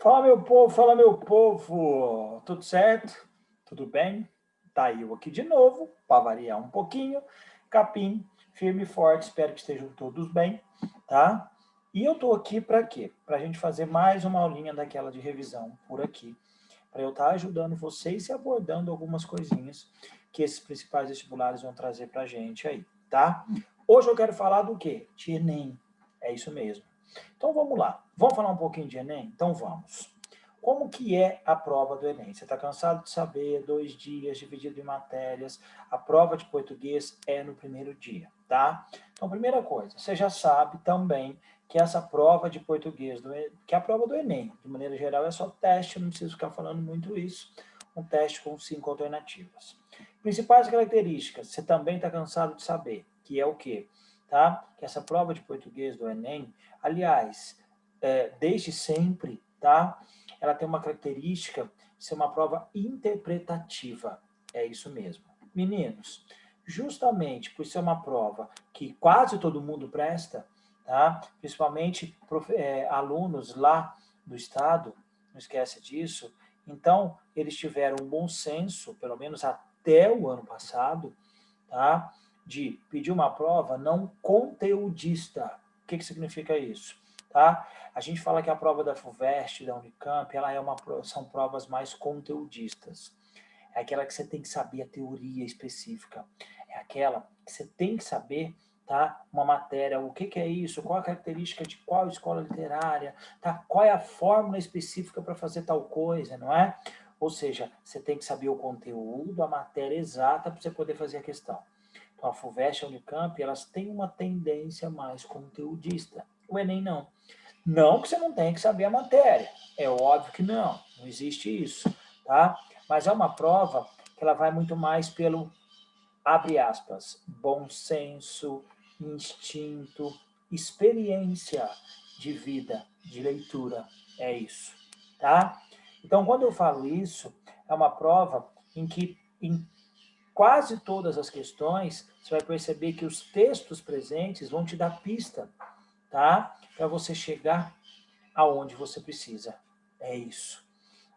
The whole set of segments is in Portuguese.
Fala meu povo, tudo certo? Tudo bem? Tá eu aqui de novo, para variar um pouquinho, capim, firme e forte, espero que estejam todos bem, tá? E eu tô aqui para quê? Para a gente fazer mais uma aulinha daquela de revisão por aqui, para eu estar ajudando vocês e abordando algumas coisinhas que esses principais vestibulares vão trazer pra gente aí, tá? Hoje eu quero falar do quê? De Enem, é isso mesmo. Então vamos lá, vamos falar um pouquinho de Enem? Então vamos. Como que é a prova do Enem? Você está cansado de saber, 2 dias dividido em matérias, a prova de português é no primeiro dia, tá? Então, primeira coisa, você já sabe também que essa prova de português, que a prova do Enem, de maneira geral, é só teste, não preciso ficar falando muito isso, um teste com 5 alternativas. Principais características, você também está cansado de saber, que é o quê? Tá? Que essa prova de português do Enem, aliás, desde sempre, tá? Ela tem uma característica de ser uma prova interpretativa. É isso mesmo. Meninos, justamente por ser uma prova que quase todo mundo presta, tá? Principalmente alunos lá do estado, não esquece disso, então eles tiveram um bom senso, pelo menos até o ano passado, tá? De pedir uma prova não conteudista. O que significa isso? Tá? A gente fala que a prova da FUVEST, da Unicamp, são provas mais conteudistas. É aquela que você tem que saber a teoria específica. É aquela que você tem que saber, tá? Uma matéria, o que é isso, qual a característica de qual escola literária, tá? Qual é a fórmula específica para fazer tal coisa, não é? Ou seja, você tem que saber o conteúdo, a matéria exata para você poder fazer a questão. Então, a FUVEST e a Unicamp, elas têm uma tendência mais conteudista. O Enem não. Não que você não tenha que saber a matéria, é óbvio que não existe isso, tá? Mas é uma prova que ela vai muito mais pelo, abre aspas, bom senso, instinto, experiência de vida, de leitura, é isso, tá? Então, quando eu falo isso, é uma prova em que, em quase todas as questões, você vai perceber que os textos presentes vão te dar pista, tá? Para você chegar aonde você precisa. É isso,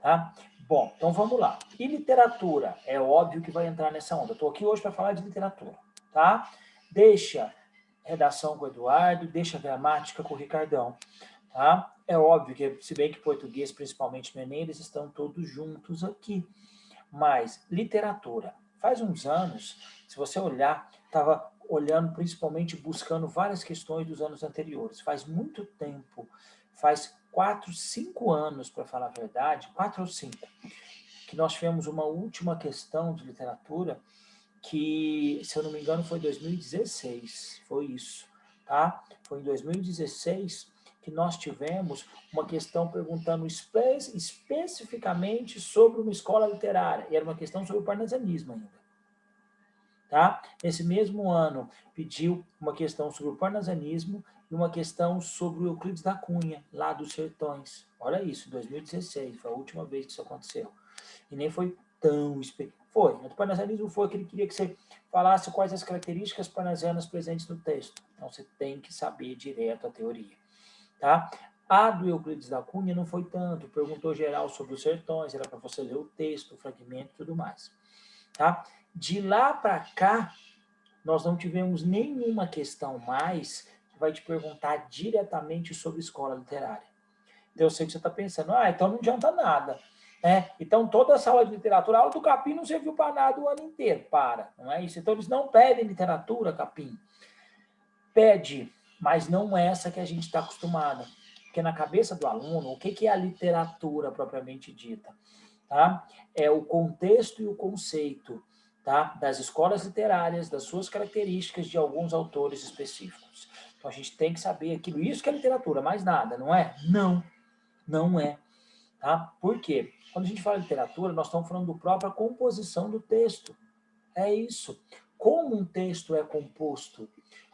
tá? Bom, então vamos lá. E literatura? É óbvio que vai entrar nessa onda. Estou aqui hoje para falar de literatura, tá? Deixa redação com o Eduardo, deixa gramática com o Ricardão, tá? É óbvio que, se bem que português, principalmente no Enem, eles estão todos juntos aqui. Mas literatura, faz uns anos, se você olhar, estava olhando principalmente, buscando várias questões dos anos anteriores. Faz muito tempo, faz 4, 5 anos, para falar a verdade, 4 ou 5, que nós tivemos uma última questão de literatura que, se eu não me engano, foi 2016, foi isso, tá? Foi em 2016 que nós tivemos uma questão perguntando especificamente sobre uma escola literária, e era uma questão sobre o parnasianismo ainda. Tá? Nesse mesmo ano, pediu uma questão sobre o parnasianismo e uma questão sobre o Euclides da Cunha, lá dos Sertões. Olha isso, 2016, foi a última vez que isso aconteceu. E nem foi tão... Foi, o parnasianismo foi que ele queria que você falasse quais as características parnasianas presentes no texto. Então, você tem que saber direto a teoria. Tá? A do Euclides da Cunha não foi tanto, perguntou geral sobre os sertões, era para você ler o texto, o fragmento e tudo mais. Tá? De lá para cá, nós não tivemos nenhuma questão mais que vai te perguntar diretamente sobre escola literária. Então, eu sei que você está pensando, então não adianta nada. Então, toda a sala de literatura, a aula do Capim não serviu para nada o ano inteiro. Não é isso? Então, eles não pedem literatura, Capim. Pede, mas não é essa que a gente está acostumado. Porque na cabeça do aluno, o que é a literatura propriamente dita? Tá? É o contexto e o conceito, tá? Das escolas literárias, das suas características, de alguns autores específicos. Então, a gente tem que saber aquilo. Isso que é literatura, mais nada, não é? Não é. Tá? Por quê? Quando a gente fala de literatura, nós estamos falando da própria composição do texto. É isso. Como um texto é composto?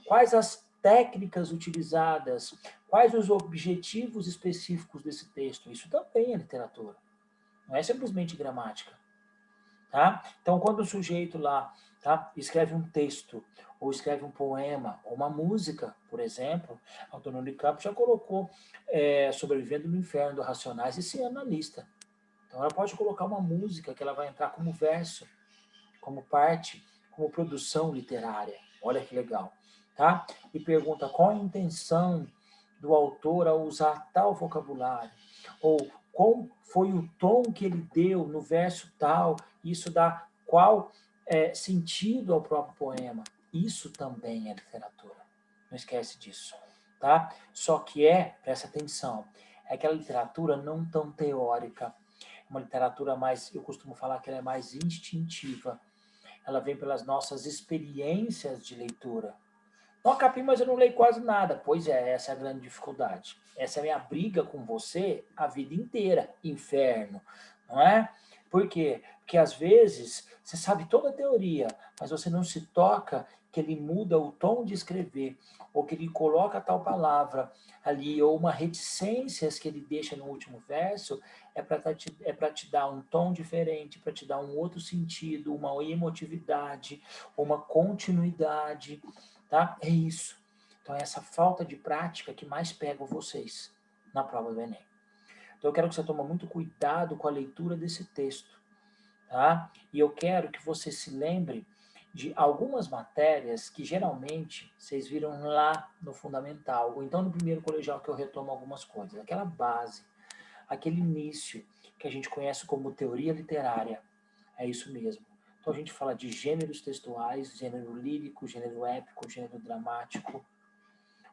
Quais as técnicas utilizadas? Quais os objetivos específicos desse texto? Isso também é literatura. Não é simplesmente gramática. tá? Então, quando o sujeito lá, tá, escreve um texto, ou escreve um poema, ou uma música, por exemplo, Antônio de Campos já colocou Sobrevivendo no Inferno, do Racionais, esse ano na lista. Então, ela pode colocar uma música que ela vai entrar como verso, como parte, como produção literária. Olha que legal, tá? E pergunta qual a intenção do autor ao usar tal vocabulário, ou qual foi o tom que ele deu no verso tal, isso dá qual sentido ao próprio poema. Isso também é literatura. Não esquece disso, tá? Só que presta atenção, é aquela literatura não tão teórica, uma literatura mais, eu costumo falar que ela é mais instintiva, ela vem pelas nossas experiências de leitura. Não, Capim, mas eu não leio quase nada. Pois é, essa é a grande dificuldade. Essa é a minha briga com você a vida inteira, inferno, não é? Por quê? Porque às vezes você sabe toda a teoria, mas você não se toca que ele muda o tom de escrever, ou que ele coloca tal palavra ali, ou uma reticências que ele deixa no último verso, para te dar um tom diferente, para te dar um outro sentido, uma emotividade, uma continuidade, tá? É isso. Então é essa falta de prática que mais pega vocês na prova do Enem. Então eu quero que você tome muito cuidado com a leitura desse texto, tá? E eu quero que você se lembre de algumas matérias que geralmente vocês viram lá no fundamental, ou então no primeiro colegial que eu retomo algumas coisas, aquela base, aquele início que a gente conhece como teoria literária. É isso mesmo. Então a gente fala de gêneros textuais, gênero lírico, gênero épico, gênero dramático.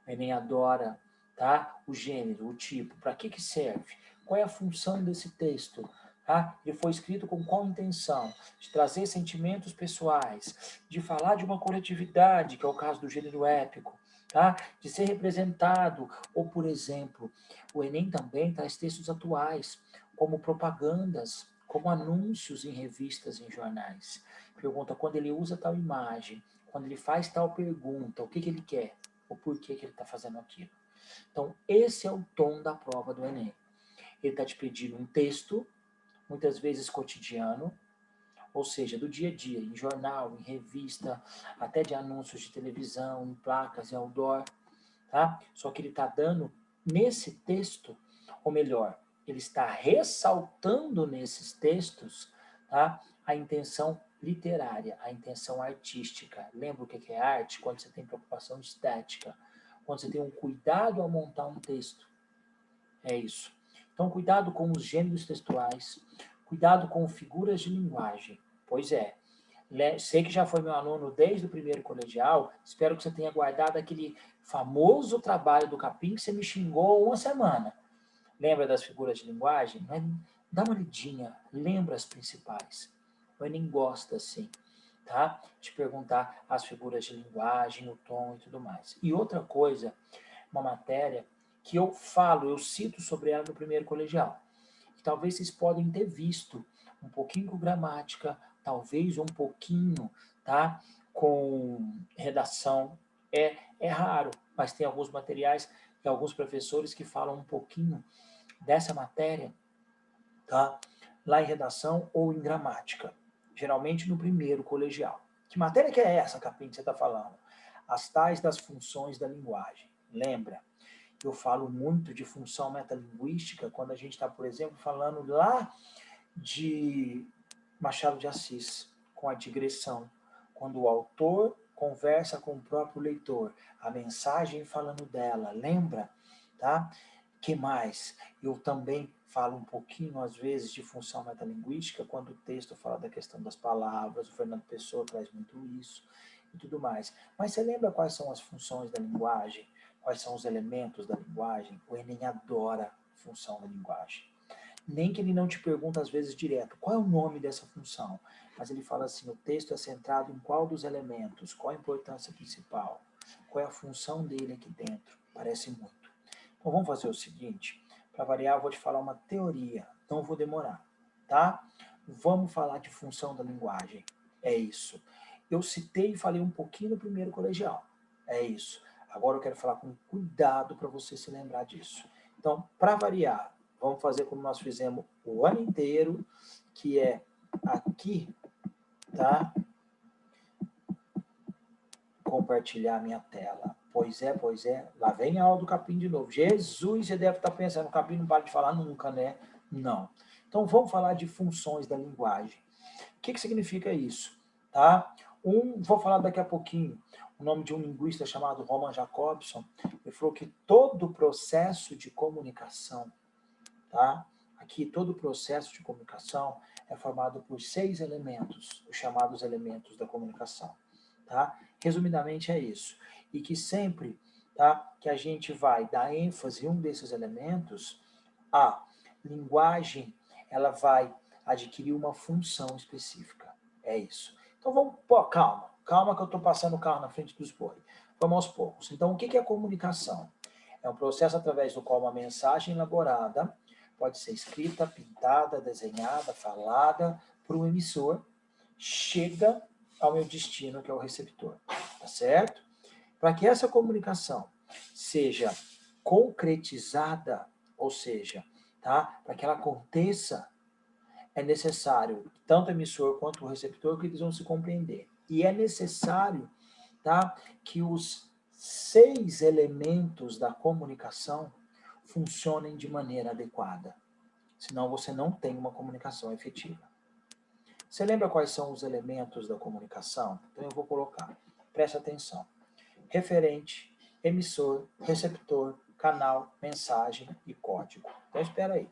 O Enem adora, tá? O gênero, o tipo, para que serve? Qual é a função desse texto? Tá? Ele foi escrito com qual intenção? De trazer sentimentos pessoais, de falar de uma coletividade, que é o caso do gênero épico, tá? De ser representado, ou, por exemplo, o Enem também traz textos atuais, como propagandas, como anúncios em revistas, em jornais. Pergunta quando ele usa tal imagem, quando ele faz tal pergunta, o que ele quer? O porquê que ele está fazendo aquilo. Então, esse é o tom da prova do Enem. Ele está te pedindo um texto, muitas vezes cotidiano, ou seja, do dia a dia, em jornal, em revista, até de anúncios de televisão, em placas, em outdoor, tá? Só que ele está dando nesse texto, ou melhor, ele está ressaltando nesses textos, tá? A intenção literária, a intenção artística. Lembra o que é arte? Quando você tem preocupação estética, quando você tem um cuidado ao montar um texto. É isso. Então, cuidado com os gêneros textuais, cuidado com figuras de linguagem. Pois é, sei que já foi meu aluno desde o primeiro colegial, espero que você tenha guardado aquele famoso trabalho do Capim que você me xingou uma semana. Lembra das figuras de linguagem? Dá uma lidinha, lembra as principais. O Enem gosta, assim, tá? De perguntar as figuras de linguagem, o tom e tudo mais. E outra coisa, uma matéria que eu cito sobre ela no primeiro colegial, que talvez vocês podem ter visto um pouquinho com gramática, talvez um pouquinho, tá? Com redação. É raro, mas tem alguns materiais e alguns professores que falam um pouquinho dessa matéria, tá? Lá em redação ou em gramática, geralmente no primeiro colegial. Que matéria que é essa, Capim, que você está falando? As tais das funções da linguagem. Lembra? Eu falo muito de função metalinguística quando a gente está, por exemplo, falando lá de Machado de Assis, com a digressão, quando o autor conversa com o próprio leitor, a mensagem falando dela, lembra? Tá? Que mais? Eu também falo um pouquinho, às vezes, de função metalinguística, quando o texto fala da questão das palavras, o Fernando Pessoa traz muito isso e tudo mais. Mas você lembra quais são as funções da linguagem? Quais são os elementos da linguagem? O Enem adora função da linguagem. Nem que ele não te pergunta às vezes direto, qual é o nome dessa função? Mas ele fala assim, o texto é centrado em qual dos elementos? Qual a importância principal? Qual é a função dele aqui dentro? Parece muito. Então vamos fazer o seguinte, para variar eu vou te falar uma teoria, não vou demorar, tá? Vamos falar de função da linguagem. É isso. Eu citei e falei um pouquinho no primeiro colegial. É isso. Agora eu quero falar com cuidado para você se lembrar disso. Então, para variar, vamos fazer como nós fizemos o ano inteiro, que é aqui tá? Compartilhar minha tela. Pois é. Lá vem a aula do capim de novo. Jesus, você deve estar pensando, o capim não para de falar nunca, né? Não. Então, vamos falar de funções da linguagem. O que significa isso? Tá? Vou falar daqui a pouquinho o nome de um linguista chamado Roman Jakobson. Ele falou que todo processo de comunicação, tá? Aqui, todo processo de comunicação é formado por 6 elementos, os chamados elementos da comunicação. Tá? Resumidamente é isso. E que sempre, tá, que a gente vai dar ênfase em um desses elementos, a linguagem ela vai adquirir uma função específica. É isso. Então vamos, calma que eu estou passando o carro na frente dos bois. Vamos aos poucos. Então o que é comunicação? É um processo através do qual uma mensagem elaborada pode ser escrita, pintada, desenhada, falada por um emissor, chega ao meu destino, que é o receptor. Tá certo? Para que essa comunicação seja concretizada, ou seja, tá? Para que ela aconteça, é necessário tanto o emissor quanto o receptor que eles vão se compreender. E é necessário, tá, que os 6 elementos da comunicação funcionem de maneira adequada. Senão você não tem uma comunicação efetiva. Você lembra quais são os elementos da comunicação? Então eu vou colocar. Presta atenção. Referente, emissor, receptor, canal, mensagem e código. Então espera aí.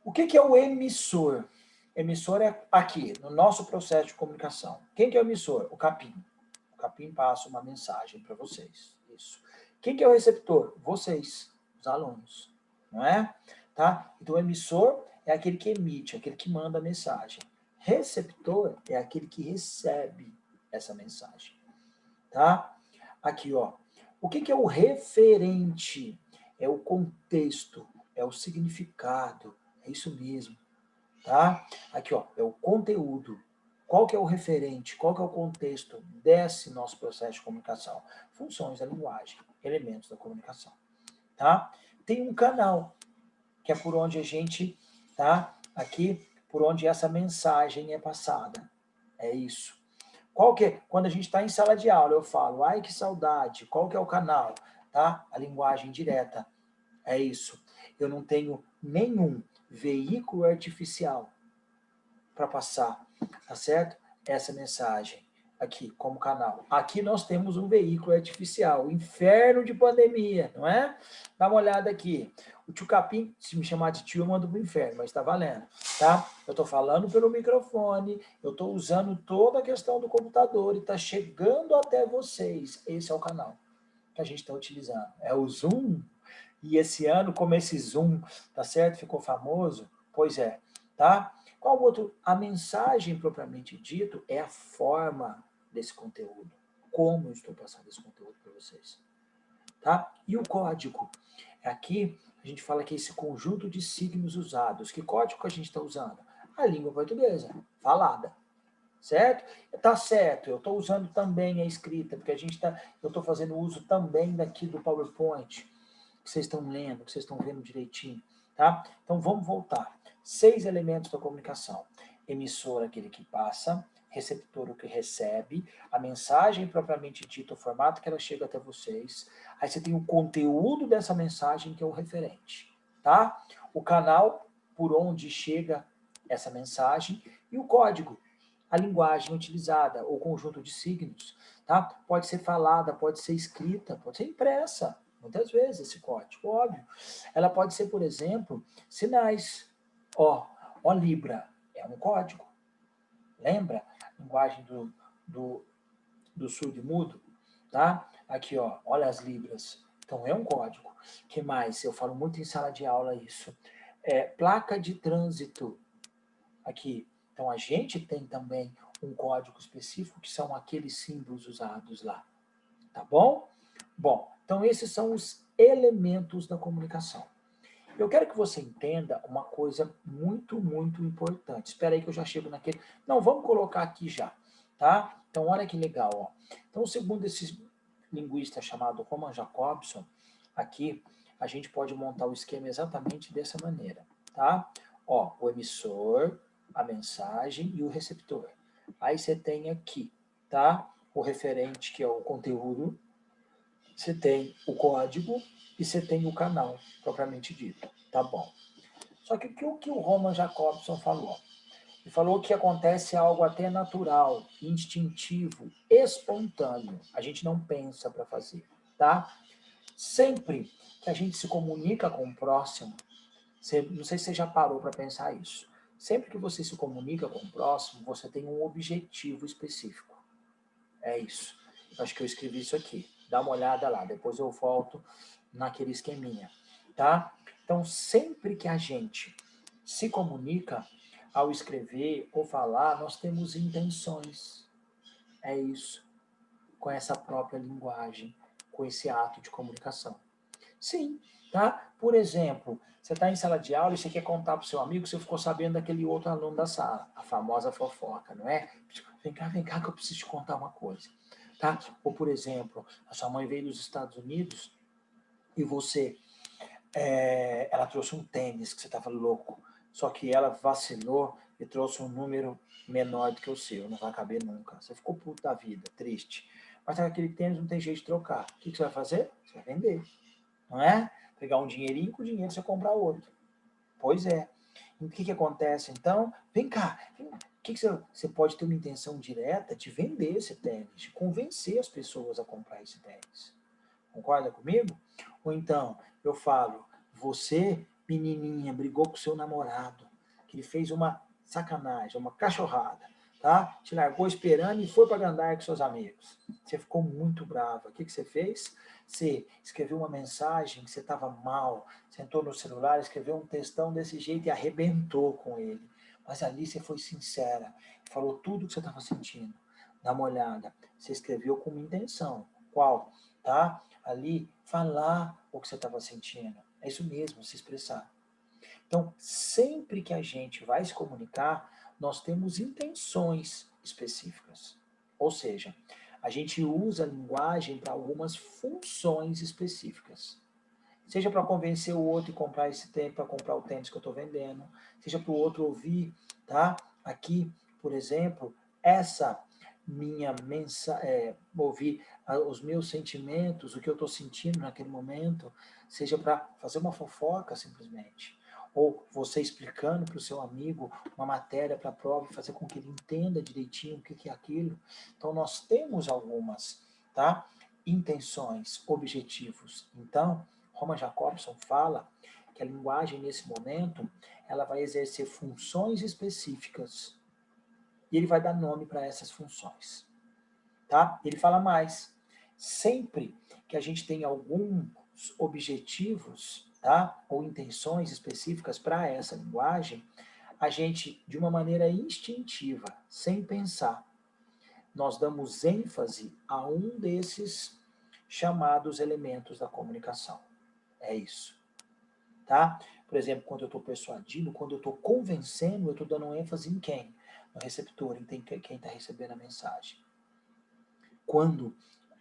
O que é o emissor? Emissor é aqui, no nosso processo de comunicação. Quem que é o emissor? O capim. O capim passa uma mensagem para vocês. Isso. Quem que é o receptor? Vocês, os alunos. Não é? Tá? Então, o emissor é aquele que emite, aquele que manda a mensagem. Receptor é aquele que recebe essa mensagem. Tá? Aqui, ó. O que é o referente? É o contexto, é o significado, é isso mesmo, tá? Aqui, ó, é o conteúdo. Qual que é o referente? Qual que é o contexto desse nosso processo de comunicação? Funções da linguagem, elementos da comunicação, tá? Tem um canal, que é por onde a gente, tá? Aqui, por onde essa mensagem é passada. É isso. Qual que é? Quando a gente está em sala de aula, eu falo, ai que saudade, qual que é o canal? Tá? A linguagem direta. É isso. Eu não tenho nenhum veículo artificial para passar, tá certo? Essa mensagem aqui como canal. Aqui nós temos um veículo artificial, inferno de pandemia, não é? Dá uma olhada aqui. O tio Capim, se me chamar de tio, eu mando pro inferno, mas tá valendo, tá? Eu tô falando pelo microfone, eu tô usando toda a questão do computador e tá chegando até vocês. Esse é o canal que a gente está utilizando. É o Zoom. E esse ano, como esse Zoom, tá certo? Ficou famoso, pois é, tá? Qual outro? A mensagem propriamente dito é a forma desse conteúdo. Como eu estou passando esse conteúdo para vocês, tá? E o código? Aqui a gente fala que é esse conjunto de signos usados. Que código que a gente está usando? A língua portuguesa, falada. Certo? Tá certo, eu estou usando também a escrita, porque eu estou fazendo uso também daqui do PowerPoint, que vocês estão lendo, que vocês estão vendo direitinho, tá? Então vamos voltar. 6 elementos da comunicação. Emissor, aquele que passa, receptor, o que recebe, a mensagem propriamente dita, o formato que ela chega até vocês, aí você tem o conteúdo dessa mensagem, que é o referente, tá? O canal por onde chega essa mensagem e o código, a linguagem utilizada, ou conjunto de signos, tá? Pode ser falada, pode ser escrita, pode ser impressa, muitas vezes esse código, óbvio. Ela pode ser, por exemplo, sinais. Ó Libra, é um código. Lembra? Linguagem do surdo-mudo, tá? Aqui, ó, olha as libras. Então, é um código. Que mais? Eu falo muito em sala de aula isso. Placa de trânsito. Aqui. Então, a gente tem também um código específico, que são aqueles símbolos usados lá. Tá bom? Bom, então esses são os elementos da comunicação. Eu quero que você entenda uma coisa muito, muito importante. Espera aí que eu já chego naquele... Não, vamos colocar aqui já, tá? Então, olha que legal, ó. Então, segundo esse linguista chamado Roman Jakobson, aqui, a gente pode montar o esquema exatamente dessa maneira, tá? Ó, o emissor, a mensagem e o receptor. Aí você tem aqui, tá? O referente, que é o conteúdo, você tem o código e você tem o canal, propriamente dito. Tá bom. Só que o que o Roman Jakobson falou? Ele falou que acontece algo até natural, instintivo, espontâneo. A gente não pensa para fazer, tá? Sempre que a gente se comunica com o próximo, não sei se você já parou para pensar isso. Sempre que você se comunica com o próximo, você tem um objetivo específico. É isso. Acho que eu escrevi isso aqui. Dá uma olhada lá, depois eu volto naquele esqueminha, tá? Então, sempre que a gente se comunica, ao escrever ou falar, nós temos intenções. É isso. Com essa própria linguagem, com esse ato de comunicação. Sim, tá? Por exemplo, você está em sala de aula e você quer contar para o seu amigo que você ficou sabendo daquele outro aluno da sala, a famosa fofoca, não é? Vem cá que eu preciso te contar uma coisa, tá? Ou, por exemplo, a sua mãe veio dos Estados Unidos e ela trouxe um tênis que você estava louco, só que ela vacilou e trouxe um número menor do que o seu, não vai caber nunca. Você ficou puto da vida, triste. Mas aquele tênis não tem jeito de trocar. O que você vai fazer? Você vai vender, não é? Pegar um dinheirinho, com o dinheiro você comprar outro. Pois é. E o que acontece então? Vem cá, o que você pode ter uma intenção direta de vender esse tênis, de convencer as pessoas a comprar esse tênis. Concorda comigo? Ou então, eu falo, você, menininha, brigou com seu namorado, que ele fez uma sacanagem, uma cachorrada, tá? Te largou esperando e foi para Gandar com seus amigos. Você ficou muito brava. O que você fez? Você escreveu uma mensagem que você estava mal, sentou no celular, escreveu um textão desse jeito e arrebentou com ele. Mas ali você foi sincera, falou tudo o que você estava sentindo. Dá uma olhada. Você escreveu com uma intenção. Qual? Tá? Ali, falar o que você estava sentindo. É isso mesmo, se expressar. Então, sempre que a gente vai se comunicar, nós temos intenções específicas. Ou seja, a gente usa a linguagem para algumas funções específicas. Seja para convencer o outro e comprar esse tênis, para comprar o tênis que eu estou vendendo, seja para o outro ouvir, tá? Aqui, por exemplo, essa minha ouvir os meus sentimentos, o que eu estou sentindo naquele momento, seja para fazer uma fofoca simplesmente, ou você explicando para o seu amigo uma matéria para a prova e fazer com que ele entenda direitinho o que é aquilo. Então nós temos algumas, tá? Intenções, objetivos. Então, Roman Jakobson fala que a linguagem nesse momento ela vai exercer funções específicas e ele vai dar nome para essas funções, tá? Ele fala mais. Sempre que a gente tem alguns objetivos, tá? Ou intenções específicas para essa linguagem, a gente, de uma maneira instintiva, sem pensar, nós damos ênfase a um desses chamados elementos da comunicação. É isso, tá? Por exemplo, quando eu estou persuadindo, quando eu estou convencendo, eu estou dando ênfase em quem? No receptor, em quem está recebendo a mensagem. Quando,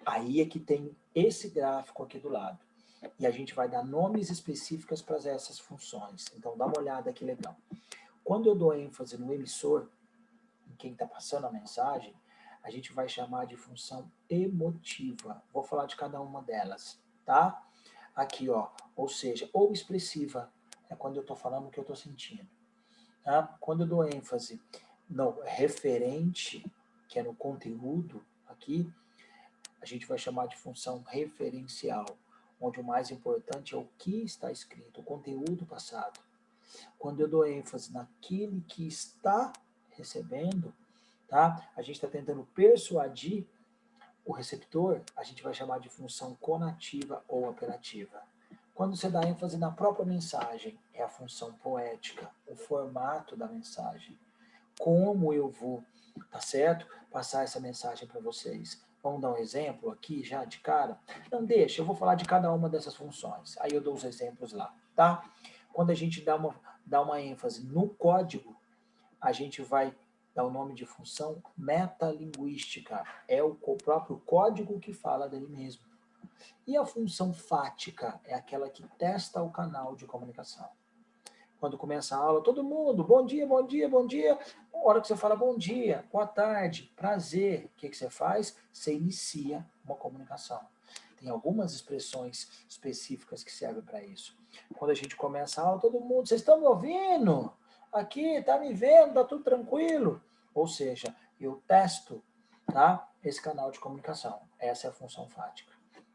aí é que tem esse gráfico aqui do lado. E a gente vai dar nomes específicos para essas funções. Então, dá uma olhada que legal. Quando eu dou ênfase no emissor, em quem está passando a mensagem, a gente vai chamar de função emotiva. Vou falar de cada uma delas, tá? Aqui, ó, ou seja, ou expressiva, é quando eu estou falando o que eu estou sentindo. Tá? Quando eu dou ênfase no referente, que é no conteúdo, aqui, a gente vai chamar de função referencial, onde o mais importante é o que está escrito, o conteúdo passado. Quando eu dou ênfase naquele que está recebendo, tá? A gente está tentando persuadir o receptor, a gente vai chamar de função conativa ou apelativa. Quando você dá ênfase na própria mensagem, é a função poética, o formato da mensagem. Como eu vou, tá certo? Passar essa mensagem para vocês. Vamos dar um exemplo aqui já de cara? Não, deixa, eu vou falar de cada uma dessas funções. Aí eu dou os exemplos lá, tá? Quando a gente dá uma ênfase no código, a gente vai dar o nome de função metalinguística. É o próprio código que fala dele mesmo. E a função fática é aquela que testa o canal de comunicação. Quando começa a aula, todo mundo, bom dia, bom dia, bom dia. Na hora que você fala bom dia, boa tarde, prazer, o que você faz? Você inicia uma comunicação. Tem algumas expressões específicas que servem para isso. Quando a gente começa a aula, todo mundo, vocês estão me ouvindo? Aqui, tá me vendo? Tá tudo tranquilo? Ou seja, eu testo, tá? Esse canal de comunicação. Essa é a função fática.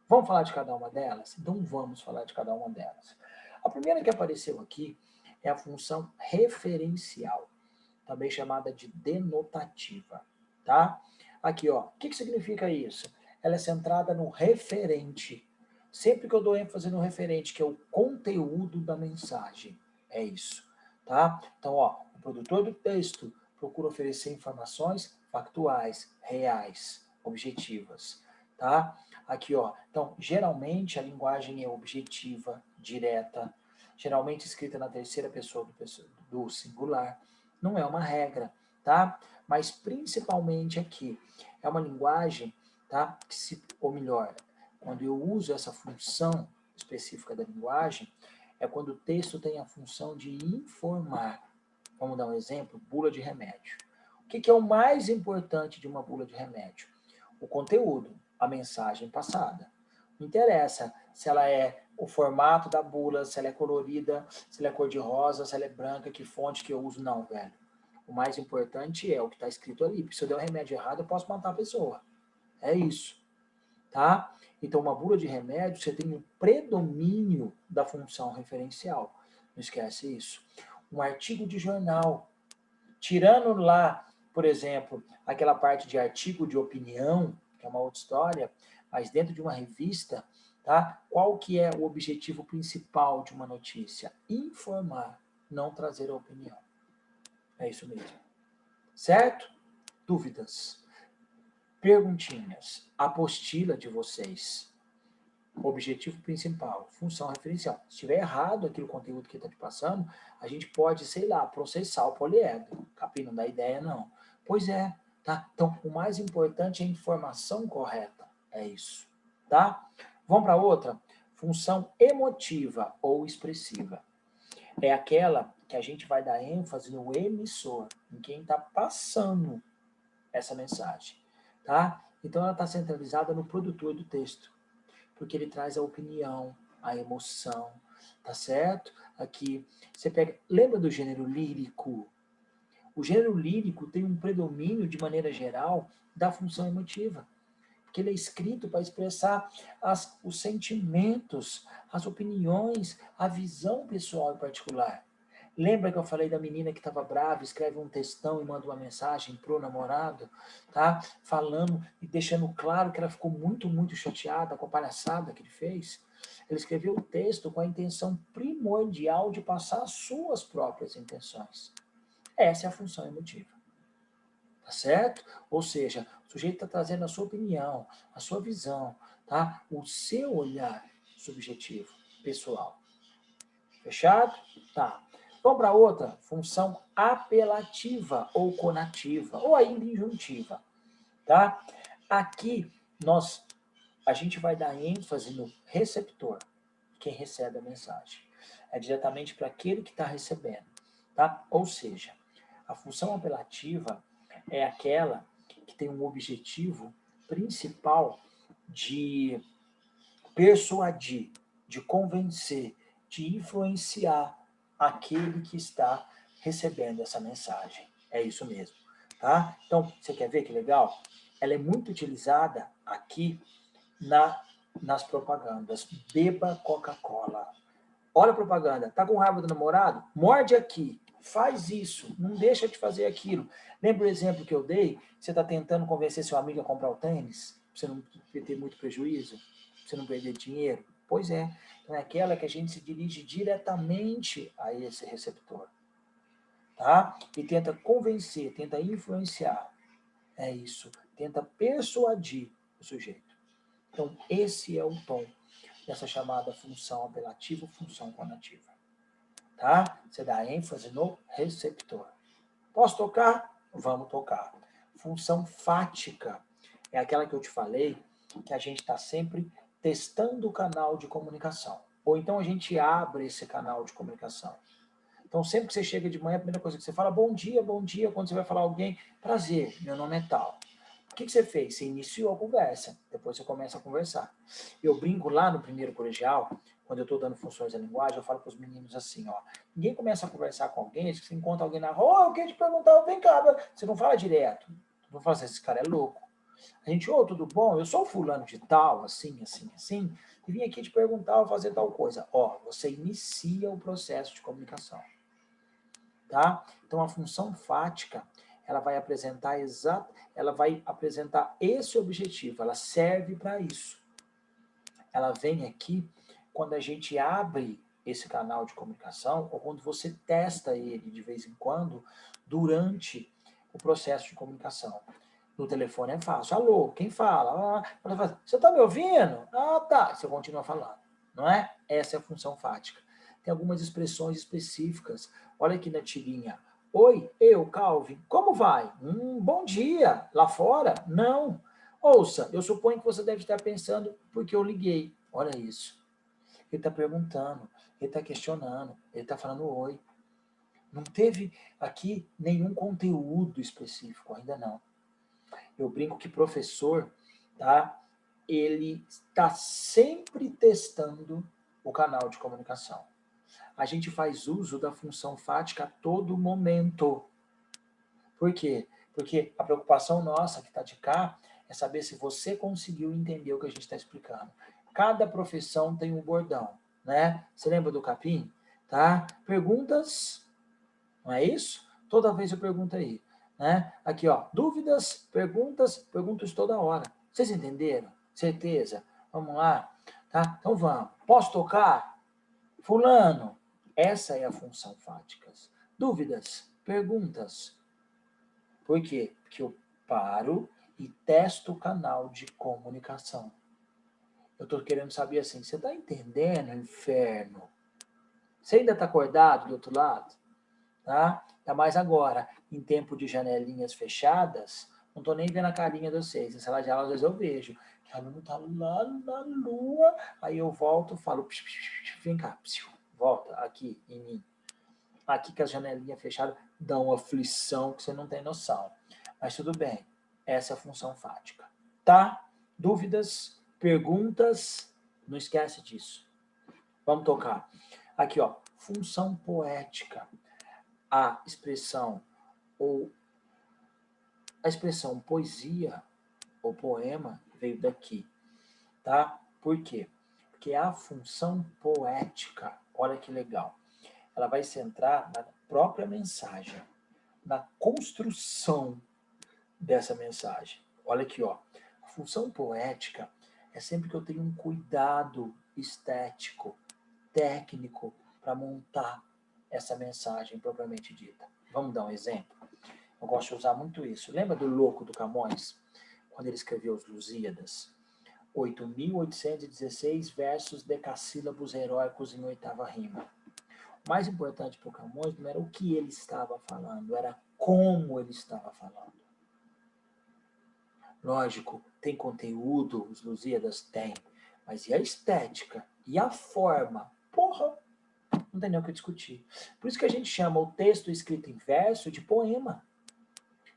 Vamos falar de cada uma delas? Então vamos falar de cada uma delas. A primeira que apareceu aqui é a função referencial, também chamada de denotativa, tá? Aqui, ó, o que significa isso? Ela é centrada no referente. Sempre que eu dou ênfase no referente, que é o conteúdo da mensagem, é isso, tá? Então, ó, o produtor do texto procura oferecer informações factuais, reais, objetivas, tá? Aqui, ó, então, geralmente a linguagem é objetiva, direta, geralmente escrita na terceira pessoa do singular, não é uma regra, tá? Mas principalmente aqui, é uma linguagem, tá? Ou melhor, quando eu uso essa função específica da linguagem, é quando o texto tem a função de informar. Vamos dar um exemplo, bula de remédio. O que é o mais importante de uma bula de remédio? O conteúdo, a mensagem passada. Não interessa se ela é o formato da bula, se ela é colorida, se ela é cor-de-rosa, se ela é branca, que fonte que eu uso, não, velho. O mais importante é o que está escrito ali, porque se eu der o remédio errado, eu posso matar a pessoa. É isso, tá? Então, uma bula de remédio, você tem um predomínio da função referencial. Não esquece isso. Um artigo de jornal, tirando lá, por exemplo, aquela parte de artigo de opinião, que é uma outra história, mas dentro de uma revista, tá? Qual que é o objetivo principal de uma notícia? Informar, não trazer a opinião. É isso mesmo. Certo? Dúvidas? Perguntinhas. Apostila de vocês. Objetivo principal, função referencial. Se estiver errado aquele conteúdo que está te passando, a gente pode, sei lá, processar o poliedro. Capim, não dá ideia, não. Pois é, tá? Então, o mais importante é a informação correta. É isso, tá? Vamos para outra? Função emotiva ou expressiva. É aquela que a gente vai dar ênfase no emissor, em quem está passando essa mensagem, tá? Então, ela está centralizada no produtor do texto, porque ele traz a opinião, a emoção, tá certo? Aqui, você pega, lembra do gênero lírico? O gênero lírico tem um predomínio, de maneira geral, da função emotiva, porque ele é escrito para expressar os sentimentos, as opiniões, a visão pessoal em particular. Lembra que eu falei da menina que estava brava, escreve um textão e manda uma mensagem pro namorado, tá? Falando e deixando claro que ela ficou muito, muito chateada com a palhaçada que ele fez. Ele escreveu o texto com a intenção primordial de passar as suas próprias intenções. Essa é a função emotiva. Tá certo? Ou seja, o sujeito está trazendo a sua opinião, a sua visão, tá? O seu olhar subjetivo, pessoal. Fechado? Tá. Vamos para outra, função apelativa ou conativa, ou ainda injuntiva, tá? Aqui a gente vai dar ênfase no receptor, quem recebe a mensagem. É diretamente para aquele que está recebendo, tá? Ou seja, a função apelativa é aquela que tem um objetivo principal de persuadir, de convencer, de influenciar aquele que está recebendo essa mensagem. É isso mesmo, tá? Então, você quer ver que legal? Ela é muito utilizada aqui nas propagandas. Beba Coca-Cola. Olha a propaganda. Tá com raiva do namorado? Morde aqui. Faz isso. Não deixa de fazer aquilo. Lembra o exemplo que eu dei? Você está tentando convencer seu amigo a comprar o tênis? Pra você não ter muito prejuízo? Pra você não perder dinheiro? Pois é. Então é aquela que a gente se dirige diretamente a esse receptor. Tá? E tenta convencer, tenta influenciar. É isso. Tenta persuadir o sujeito. Então, esse é o tom dessa chamada função apelativa ou função conativa. Tá? Você dá ênfase no receptor. Posso tocar? Vamos tocar. Função fática é aquela que eu te falei, que a gente está sempre testando o canal de comunicação. Ou então a gente abre esse canal de comunicação. Então, sempre que você chega de manhã, a primeira coisa que você fala, bom dia, bom dia. Quando você vai falar a alguém, prazer, meu nome é tal. O que você fez? Você iniciou a conversa, depois você começa a conversar. Eu brinco lá no primeiro colegial, quando eu estou dando funções da linguagem, eu falo para os meninos assim, ó, ninguém começa a conversar com alguém, se você encontra alguém na rua, eu queria te perguntar, vem cá, você não fala direto, não fala assim, esse cara é louco. A gente, tudo bom? Eu sou o fulano de tal, assim, assim, assim, e vim aqui te perguntar ou fazer tal coisa. Você inicia o processo de comunicação. Tá? Então, a função fática, ela vai apresentar esse objetivo, ela serve para isso. Ela vem aqui quando a gente abre esse canal de comunicação ou quando você testa ele de vez em quando durante o processo de comunicação. No telefone é fácil. Alô, quem fala? Você está me ouvindo? Ah, tá. Você continua falando, não é? Essa é a função fática. Tem algumas expressões específicas. Olha aqui na tirinha. Oi, eu, Calvin, como vai? Bom dia. Lá fora? Não. Ouça, eu suponho que você deve estar pensando porque eu liguei. Olha isso. Ele está perguntando, ele está questionando, ele está falando oi. Não teve aqui nenhum conteúdo específico, ainda não. Eu brinco que professor, tá? Ele está sempre testando o canal de comunicação. A gente faz uso da função fática a todo momento. Por quê? Porque a preocupação nossa que está de cá é saber se você conseguiu entender o que a gente está explicando. Cada profissão tem um bordão, né? Você lembra do capim? Tá? Perguntas, não é isso? Toda vez eu pergunto aí. Né? Aqui, ó, dúvidas, perguntas, pergunto isso toda hora. Vocês entenderam? Certeza? Vamos lá? Tá? Então vamos. Posso tocar? Fulano. Essa é a função fáticas. Dúvidas, perguntas. Por quê? Porque eu paro e testo o canal de comunicação. Eu estou querendo saber assim, você está entendendo, inferno? Você ainda está acordado do outro lado? Tá? Ainda mais agora, em tempo de janelinhas fechadas, não estou nem vendo a carinha de vocês. Em sala de aula, às vezes eu vejo que a aluna está lá na lua, aí eu volto e falo, vem cá, volta aqui em mim. Aqui que as janelinhas fechadas dão uma aflição que você não tem noção. Mas tudo bem, essa é a função fática. Tá? Dúvidas, perguntas, não esquece disso. Vamos tocar. Aqui, ó, função poética. A expressão poesia ou poema veio daqui, tá? Por quê? Porque a função poética, olha que legal, ela vai centrar na própria mensagem, na construção dessa mensagem. Olha aqui, ó. A função poética é sempre que eu tenho um cuidado estético, técnico, para montar essa mensagem propriamente dita. Vamos dar um exemplo? Eu gosto de usar muito isso. Lembra do Louco do Camões? Quando ele escreveu os Lusíadas? 8.816 versos decassílabos heróicos em oitava rima. O mais importante para o Camões não era o que ele estava falando, era como ele estava falando. Lógico, tem conteúdo, os Lusíadas têm, mas e a estética? E a forma? Porra, não tem nem o que discutir. Por isso que a gente chama o texto escrito em verso de poema.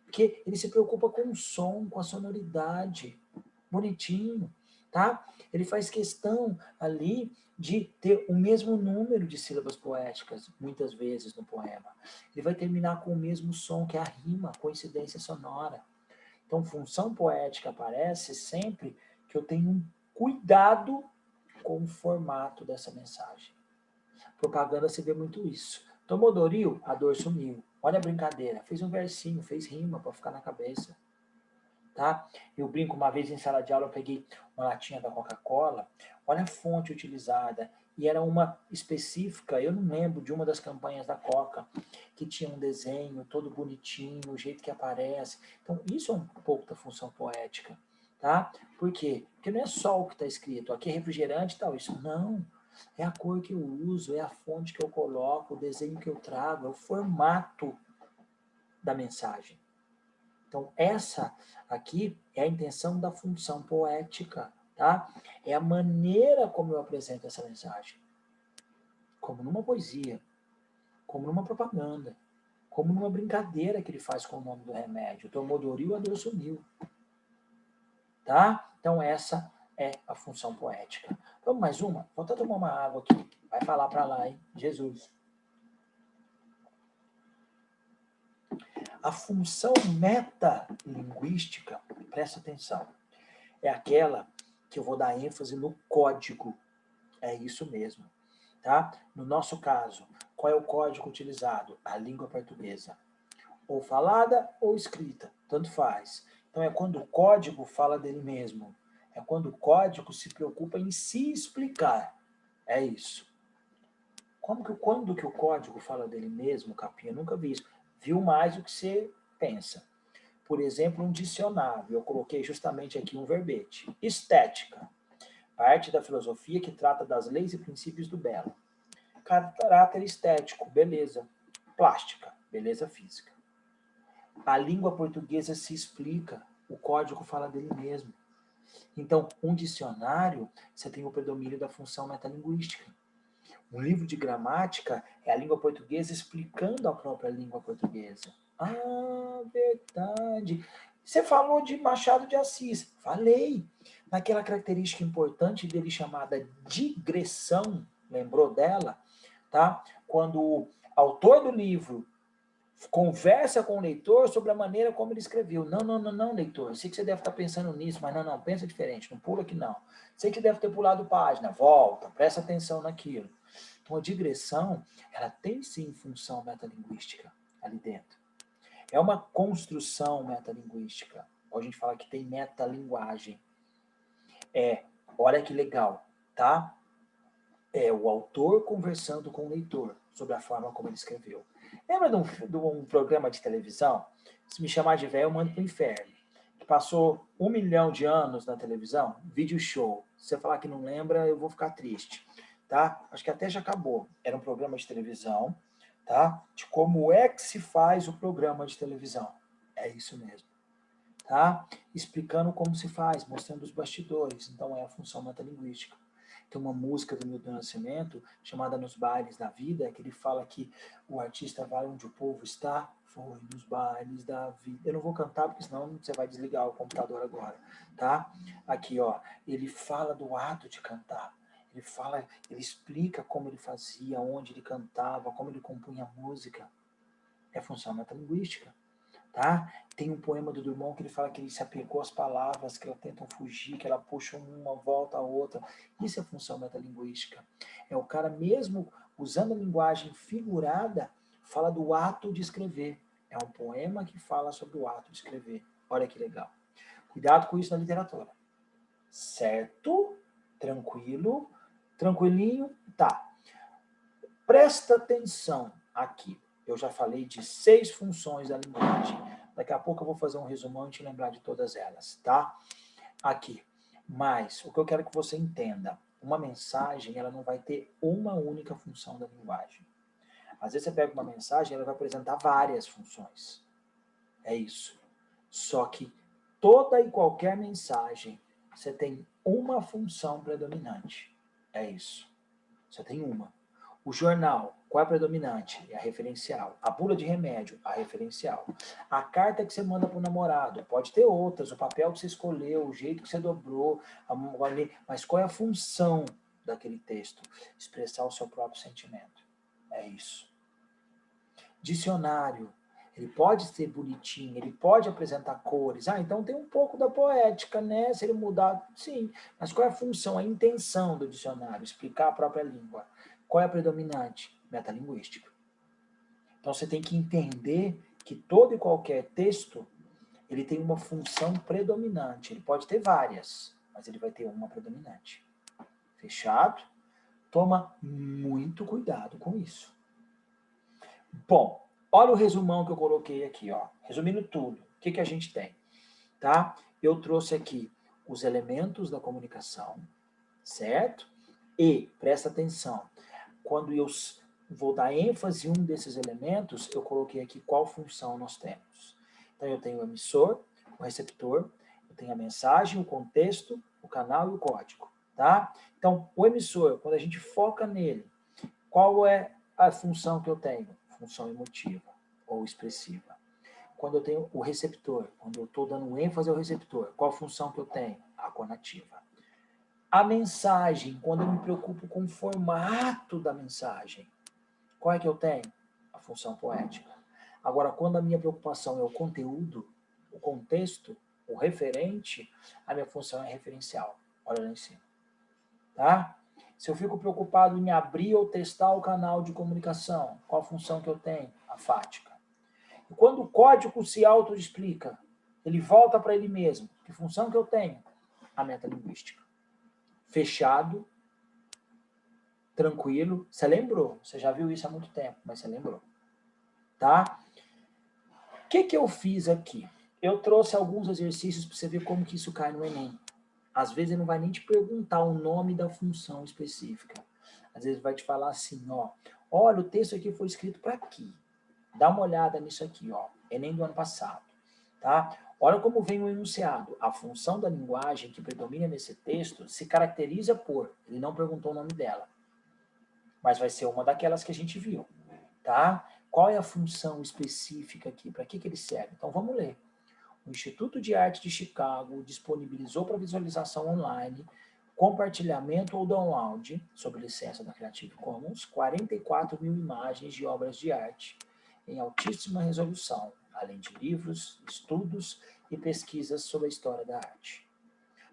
Porque ele se preocupa com o som, com a sonoridade, bonitinho, tá? Ele faz questão ali de ter o mesmo número de sílabas poéticas, muitas vezes no poema. Ele vai terminar com o mesmo som, que é a rima, coincidência sonora. Então, função poética aparece sempre que eu tenho um cuidado com o formato dessa mensagem. Propaganda se vê muito isso. Tomou Doril, a dor sumiu. Olha a brincadeira, fez um versinho, fez rima para ficar na cabeça. Tá? Eu brinco, uma vez em sala de aula, eu peguei uma latinha da Coca-Cola, olha a fonte utilizada, e era uma específica, eu não lembro, de uma das campanhas da Coca, que tinha um desenho todo bonitinho, o jeito que aparece. Então, isso é um pouco da função poética, tá? Por quê? Porque não é só o que está escrito, aqui é refrigerante e tal, isso não. É a cor que eu uso, é a fonte que eu coloco, o desenho que eu trago, é o formato da mensagem. Então, essa aqui é a intenção da função poética, tá? É a maneira como eu apresento essa mensagem. Como numa poesia, como numa propaganda, como numa brincadeira que ele faz com o nome do remédio. Tomou Doril, a dor sumiu. Tá? Então, essa é a função poética. Vamos mais uma? Vou até tomar uma água aqui. Vai falar para lá, hein? Jesus. A função metalinguística, presta atenção, é aquela que eu vou dar ênfase no código. É isso mesmo. Tá? No nosso caso, qual é o código utilizado? A língua portuguesa. Ou falada ou escrita, tanto faz. Então é quando o código fala dele mesmo. É quando o código se preocupa em se explicar. É isso. Quando que o código fala dele mesmo, Capinha? Eu nunca vi isso. Viu mais do que você pensa. Por exemplo, um dicionário. Eu coloquei justamente aqui um verbete. Estética. A arte da filosofia que trata das leis e princípios do belo. Caráter estético, beleza. Plástica, beleza física. A língua portuguesa se explica, o código fala dele mesmo. Então, um dicionário, você tem o predomínio da função metalinguística. Um livro de gramática é a língua portuguesa explicando a própria língua portuguesa. Ah, verdade. Você falou de Machado de Assis. Falei. Naquela característica importante dele chamada digressão, lembrou dela? Tá? Quando o autor do livro conversa com o leitor sobre a maneira como ele escreveu. Não, leitor. Sei que você deve estar pensando nisso, mas não, pensa diferente. Não pula aqui, não. Sei que deve ter pulado página. Volta, presta atenção naquilo. Então, a digressão, ela tem sim função metalinguística ali dentro. É uma construção metalinguística. A gente fala que tem metalinguagem. Olha que legal, tá? É o autor conversando com o leitor sobre a forma como ele escreveu. Lembra de um programa de televisão? Se me chamar de velho, eu mando pro inferno. Que passou 1 milhão de anos na televisão? Video show. Se você falar que não lembra, eu vou ficar triste. Tá? Acho que até já acabou. Era um programa de televisão, tá? De como é que se faz o programa de televisão. É isso mesmo. Tá? Explicando como se faz, mostrando os bastidores. Então é a função metalinguística. Tem uma música do Milton Nascimento, chamada Nos Bailes da Vida, que ele fala que o artista vai onde o povo está, foi nos bailes da vida. Eu não vou cantar, porque senão você vai desligar o computador agora, tá? Aqui, ó, ele fala do ato de cantar. Ele explica como ele fazia, onde ele cantava, como ele compunha música. É função metalinguística. Tá? Tem um poema do Drummond que ele fala que ele se apegou às palavras, que elas tentam fugir, que ela puxa uma, volta a outra. Isso é função metalinguística. É o cara mesmo usando a linguagem figurada, fala do ato de escrever. É um poema que fala sobre o ato de escrever. Olha que legal. Cuidado com isso na literatura. Certo? Tranquilo? Tranquilinho? Tá. Presta atenção aqui. Eu já falei de 6 funções da linguagem. Daqui a pouco eu vou fazer um resumão e te lembrar de todas elas, tá? Aqui. Mas o que eu quero que você entenda, uma mensagem, ela não vai ter uma única função da linguagem. Às vezes você pega uma mensagem, ela vai apresentar várias funções. É isso. Só que toda e qualquer mensagem, você tem uma função predominante. É isso. Você tem uma. O jornal, qual é a predominante? É a referencial. A bula de remédio, a referencial. A carta que você manda para o namorado, pode ter outras, o papel que você escolheu, o jeito que você dobrou, mas qual é a função daquele texto? Expressar o seu próprio sentimento. É isso. Dicionário, ele pode ser bonitinho, ele pode apresentar cores. Ah, então tem um pouco da poética, né? Se ele mudar, sim. Mas qual é a função, a intenção do dicionário? Explicar a própria língua. Qual é a predominante? Metalinguística. Então você tem que entender que todo e qualquer texto, ele tem uma função predominante. Ele pode ter várias, mas ele vai ter uma predominante. Fechado? Toma muito cuidado com isso. Bom, olha o resumão que eu coloquei aqui, ó. Resumindo tudo, o que a gente tem? Tá? Eu trouxe aqui os elementos da comunicação, certo? E, presta atenção, quando eu vou dar ênfase em um desses elementos, eu coloquei aqui qual função nós temos. Então, eu tenho o emissor, o receptor, eu tenho a mensagem, o contexto, o canal e o código, tá? Então, o emissor, quando a gente foca nele, qual é a função que eu tenho? função emotiva ou expressiva. Quando eu tenho o receptor, quando eu estou dando ênfase ao receptor, qual função que eu tenho? A conativa. A mensagem, quando eu me preocupo com o formato da mensagem, qual é que eu tenho? A função poética. Agora, quando a minha preocupação é o conteúdo, o contexto, o referente, a minha função é referencial. Olha lá em cima. Tá? Se eu fico preocupado em abrir ou testar o canal de comunicação, qual a função que eu tenho? A fática. E quando o código se autoexplica, ele volta para ele mesmo. Que função que eu tenho? A metalinguística. Fechado, tranquilo. Você lembrou? Você já viu isso há muito tempo, mas você lembrou. Tá? O que eu fiz aqui? Eu trouxe alguns exercícios para você ver como que isso cai no Enem. Às vezes ele não vai nem te perguntar o nome da função específica. Às vezes vai te falar assim, ó, olha, o texto aqui foi escrito para aqui. Dá uma olhada nisso aqui, ó. Enem do ano passado, tá? Olha como vem o enunciado. A função da linguagem que predomina nesse texto se caracteriza por... Ele não perguntou o nome dela, mas vai ser uma daquelas que a gente viu, tá? Qual é a função específica aqui? Para que ele serve? Então vamos ler. O Instituto de Arte de Chicago disponibilizou para visualização online, compartilhamento ou download, sob licença da Creative Commons, 44 mil imagens de obras de arte em altíssima resolução, além de livros, estudos e pesquisas sobre a história da arte.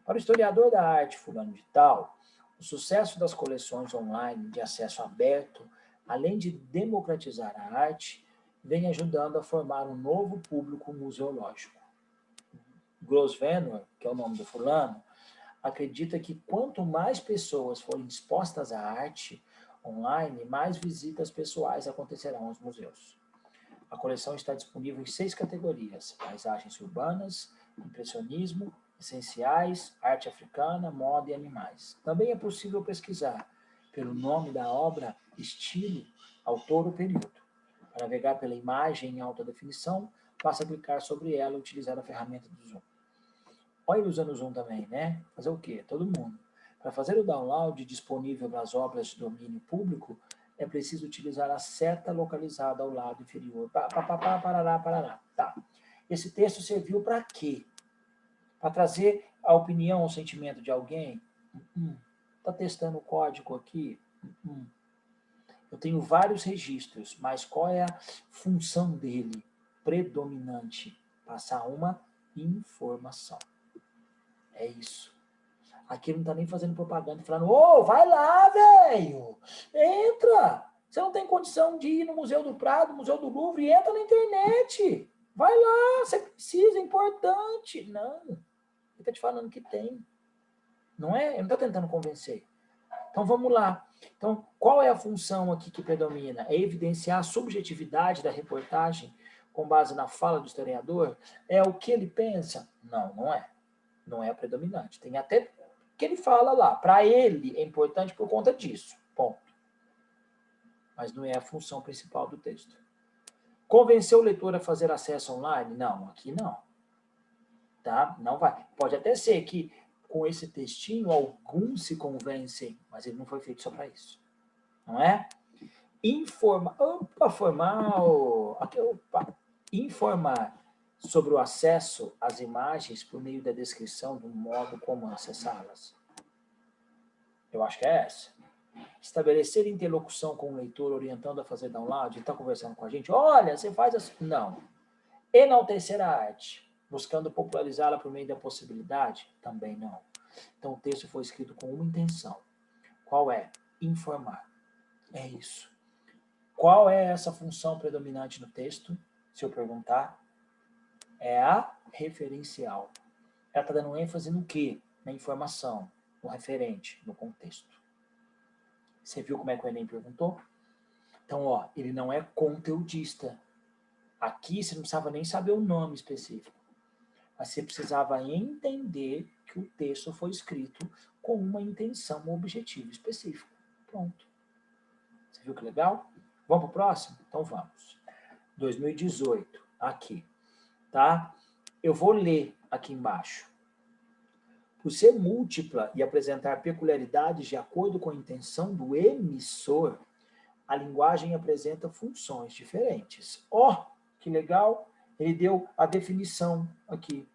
Para o historiador da arte fulano de tal, o sucesso das coleções online de acesso aberto, além de democratizar a arte, vem ajudando a formar um novo público museológico. Grosvenor, que é o nome do fulano, acredita que quanto mais pessoas forem expostas à arte online, mais visitas pessoais acontecerão aos museus. A coleção está disponível em 6 categorias: paisagens urbanas, impressionismo, essenciais, arte africana, moda e animais. Também é possível pesquisar pelo nome da obra, estilo, autor ou período. Para navegar pela imagem em alta definição, basta clicar sobre ela e utilizar a ferramenta do zoom. Olha ele usando o zoom também, né? Fazer o quê? Todo mundo. Para fazer o download disponível das obras de domínio público, é preciso utilizar a seta localizada ao lado inferior. Parará. Tá. Esse texto serviu para quê? Para trazer a opinião ou sentimento de alguém? Está testando o código aqui? Eu tenho vários registros, mas qual é a função dele? Predominante. Passar uma informação. É isso. Aqui ele não tá nem fazendo propaganda, falando, ô, vai lá, velho, entra. Você não tem condição de ir no Museu do Prado, Museu do Louvre, entra na internet. Vai lá, você precisa, é importante. Não, ele tá te falando que tem. Não é? Ele não tá tentando convencer. Então vamos lá. Então, qual é a função aqui que predomina? É evidenciar a subjetividade da reportagem com base na fala do historiador? É o que ele pensa? Não, não é. Não é a predominante. Tem até que ele fala lá. Para ele é importante por conta disso. Ponto. Mas não é a função principal do texto. Convencer o leitor a fazer acesso online? Não, aqui não. Tá? Não vai. Pode até ser que com esse textinho alguns se convencem, mas ele não foi feito só para isso. Não é? Informar sobre o acesso às imagens por meio da descrição do modo como acessá-las. Eu acho que é essa. Estabelecer interlocução com o leitor, orientando a fazer download, está conversando com a gente, olha, você faz assim. Não. Enaltecer a arte, buscando popularizá-la por meio da possibilidade, também não. Então o texto foi escrito com uma intenção. Qual é? Informar. É isso. Qual é essa função predominante no texto? Se eu perguntar, é a referencial. Ela está dando ênfase no quê? Na informação, no referente, no contexto. Você viu como é que o Enem perguntou? Então, ó, ele não é conteudista. Aqui você não precisava nem saber o nome específico. Mas você precisava entender que o texto foi escrito com uma intenção, um objetivo específico. Pronto. Você viu que legal? Vamos para o próximo? Então vamos. 2018, aqui. Tá? Eu vou ler aqui embaixo. Por ser múltipla e apresentar peculiaridades de acordo com a intenção do emissor, A linguagem apresenta funções diferentes. Ó, que legal! Ele deu a definição aqui.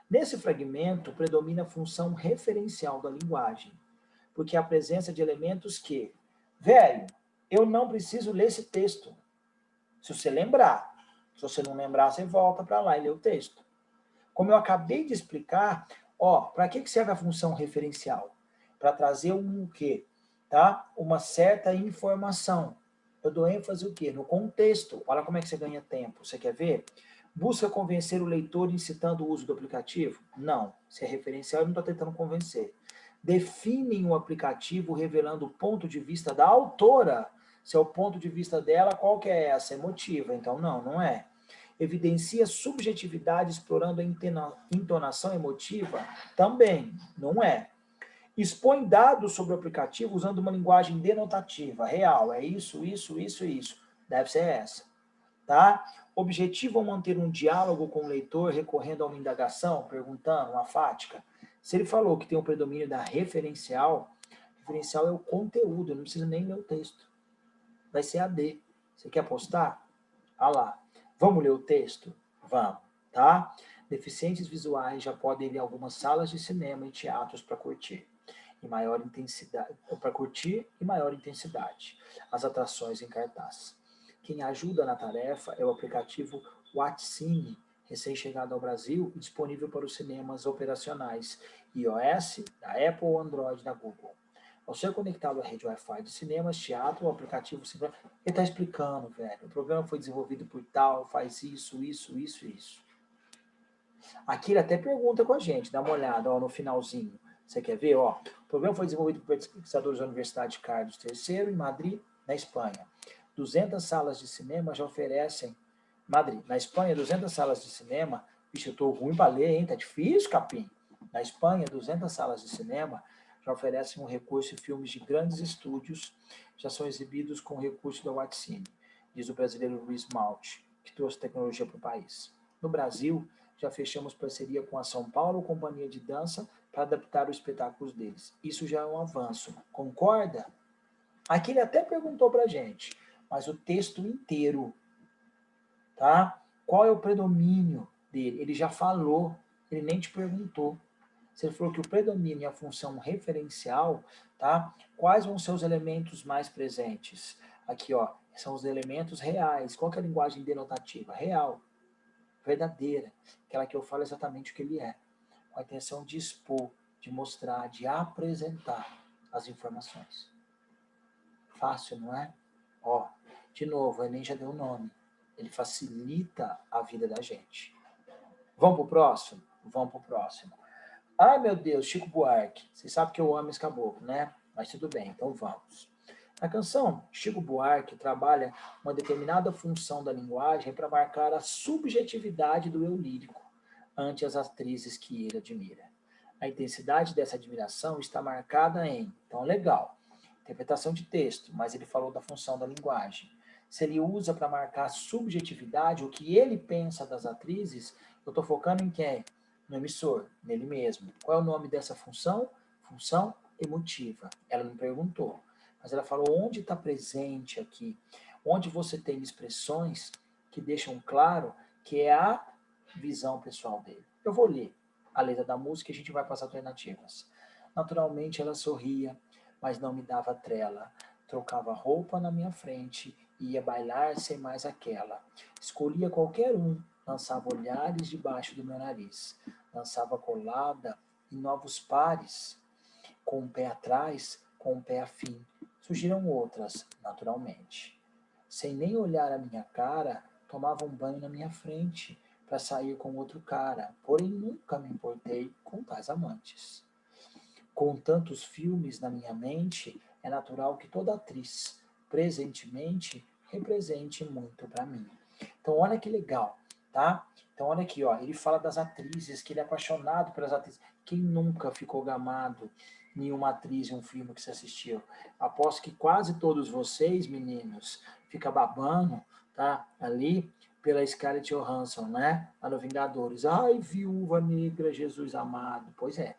Nesse fragmento, predomina a função referencial da linguagem, porque a presença de elementos que, velho, eu não preciso ler esse texto. Se você lembrar. Se você não lembrar, você volta para lá e lê o texto. Como eu acabei de explicar, ó, para que serve a função referencial? Para trazer o quê? Tá? Uma certa informação. Eu dou ênfase o quê? No contexto. Olha como é que você ganha tempo. Você quer ver? Busca convencer o leitor incitando o uso do aplicativo? Não. Se é referencial, eu não estou tentando convencer. Definem o aplicativo revelando o ponto de vista da autora. Se é o ponto de vista dela, qual que é essa? Emotiva. Então, não é. Evidencia subjetividade explorando a entonação emotiva? Também, não é. Expõe dados sobre o aplicativo usando uma linguagem denotativa, real, é isso, isso, isso, isso. Deve ser essa. Tá? Objetivam manter um diálogo com o leitor recorrendo a uma indagação, perguntando, uma fática. Se ele falou que tem um predomínio da referencial é o conteúdo, eu não preciso nem ler o texto. Vai ser AD. Você quer apostar? Ah lá. Vamos ler o texto? Vamos, tá? Deficientes visuais já podem ir a algumas salas de cinema e teatros para curtir. Em maior intensidade, para curtir e maior intensidade as atrações em cartaz. Quem ajuda na tarefa é o aplicativo WatchCine, recém-chegado ao Brasil e disponível para os cinemas operacionais iOS, da Apple ou Android da Google. Ao ser conectado à rede Wi-Fi de cinemas, teatro, o aplicativo ele está explicando, velho. O programa foi desenvolvido por tal, faz isso, isso, isso, isso. Aqui ele até pergunta com a gente, dá uma olhada ó, no finalzinho. Você quer ver? Ó, o programa foi desenvolvido por pesquisadores da Universidade Carlos III, em Madrid, na Espanha. 200 salas de cinema já oferecem... Madrid, na Espanha, 200 salas de cinema... Vixe, eu tô ruim para ler, hein? Tá difícil, capim. Na Espanha, 200 salas de cinema já oferecem um recurso e filmes de grandes estúdios já são exibidos com o recurso da WatchCine, diz o brasileiro Luiz Malte, que trouxe tecnologia para o país. No Brasil, já fechamos parceria com a São Paulo Companhia de Dança para adaptar os espetáculos deles. Isso já é um avanço. Concorda? Aqui ele até perguntou para a gente, mas o texto inteiro, tá? Qual é o predomínio dele? Ele já falou, ele nem te perguntou. Se ele falou que o predomínio é a função referencial, tá? Quais vão ser os elementos mais presentes? Aqui, ó, são os elementos reais. Qual que é a linguagem denotativa? Real, verdadeira, aquela que eu falo exatamente o que ele é, com a intenção de expor, de mostrar, de apresentar as informações. Fácil, não é? Ó, de novo, o Enem já deu o nome. Ele facilita a vida da gente. Vamos pro próximo? Vamos pro próximo. Ai, meu Deus, Chico Buarque. Vocês sabem que eu amo esse caboclo, né? Mas tudo bem, então vamos. Na canção, Chico Buarque trabalha uma determinada função da linguagem para marcar a subjetividade do eu lírico ante as atrizes que ele admira. A intensidade dessa admiração está marcada em, então legal, interpretação de texto, mas ele falou da função da linguagem. Se ele usa para marcar a subjetividade, o que ele pensa das atrizes, eu estou focando em quem? No emissor, nele mesmo. Qual é o nome dessa função? Função emotiva. Ela me perguntou, mas ela falou onde está presente aqui, onde você tem expressões que deixam claro que é a visão pessoal dele. Eu vou ler a letra da música e a gente vai para as alternativas. Naturalmente ela sorria, mas não me dava trela. Trocava roupa na minha frente e ia bailar sem mais aquela. Escolhia qualquer um, lançava olhares debaixo do meu nariz. Lançava colada em novos pares, com um pé atrás, com um pé afim. Surgiram outras, naturalmente. Sem nem olhar a minha cara, tomava um banho na minha frente para sair com outro cara, porém nunca me importei com tais amantes. Com tantos filmes na minha mente, é natural que toda atriz, presentemente, represente muito para mim. Então, olha que legal, tá? Então, olha aqui, ó, ele fala das atrizes, que ele é apaixonado pelas atrizes. Quem nunca ficou gamado em uma atriz em um filme que você assistiu? Aposto que quase todos vocês, meninos, fica babando, tá? Ali pela Scarlett Johansson, né? Lá no Vingadores. Ai, viúva negra, Jesus amado. Pois é,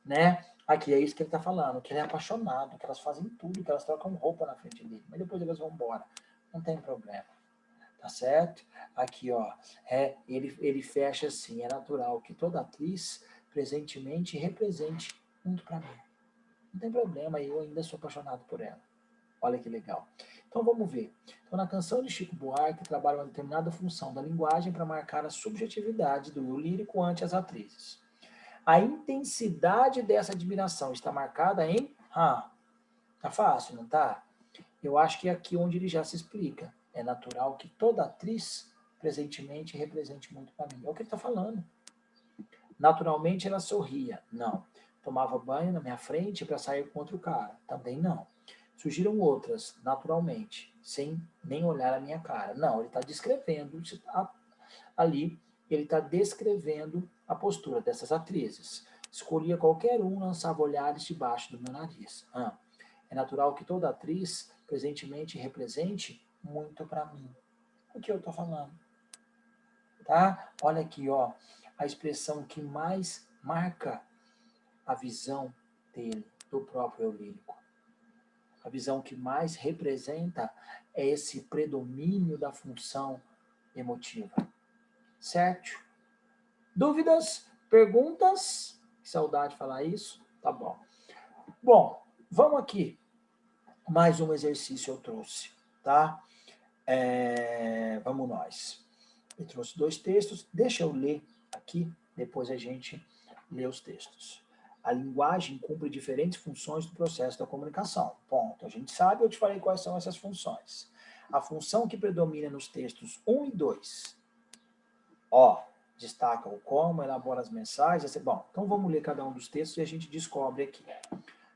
né? Aqui é isso que ele está falando, que ele é apaixonado, que elas fazem tudo, que elas trocam roupa na frente dele, mas depois elas vão embora. Não tem problema, tá certo? Aqui, ó, ele fecha assim, é natural que toda atriz presentemente represente muito para mim. Não tem problema, eu ainda sou apaixonado por ela. Olha que legal. Então vamos ver. Então, na canção de Chico Buarque, trabalha uma determinada função da linguagem para marcar a subjetividade do eu lírico ante as atrizes. A intensidade dessa admiração está marcada em... tá fácil, não tá? Eu acho que é aqui onde ele já se explica. É natural que toda atriz presentemente represente muito para mim. É o que ele está falando. Naturalmente ela sorria. Não. Tomava banho na minha frente para sair com outro cara. Também não. Surgiram outras, naturalmente, sem nem olhar a minha cara. Não, ele está descrevendo ali, ele está descrevendo a postura dessas atrizes. Escolhia qualquer um, lançava olhares debaixo do meu nariz. É natural que toda atriz presentemente represente muito para mim. O que eu estou falando? Tá? Olha aqui, ó, a expressão que mais marca a visão dele, do próprio eu lírico. A visão que mais representa é esse predomínio da função emotiva. Certo? Dúvidas? Perguntas? Que saudade de falar isso. Tá bom. Bom, vamos aqui. Mais um exercício eu trouxe, tá? Vamos nós. Eu trouxe 2 textos. Deixa eu ler aqui, depois a gente lê os textos. A linguagem cumpre diferentes funções do processo da comunicação. Ponto. A gente sabe, eu te falei quais são essas funções. A função que predomina nos textos 1 e 2. Destaca o como, elabora as mensagens. Bom, então vamos ler cada um dos textos e a gente descobre aqui.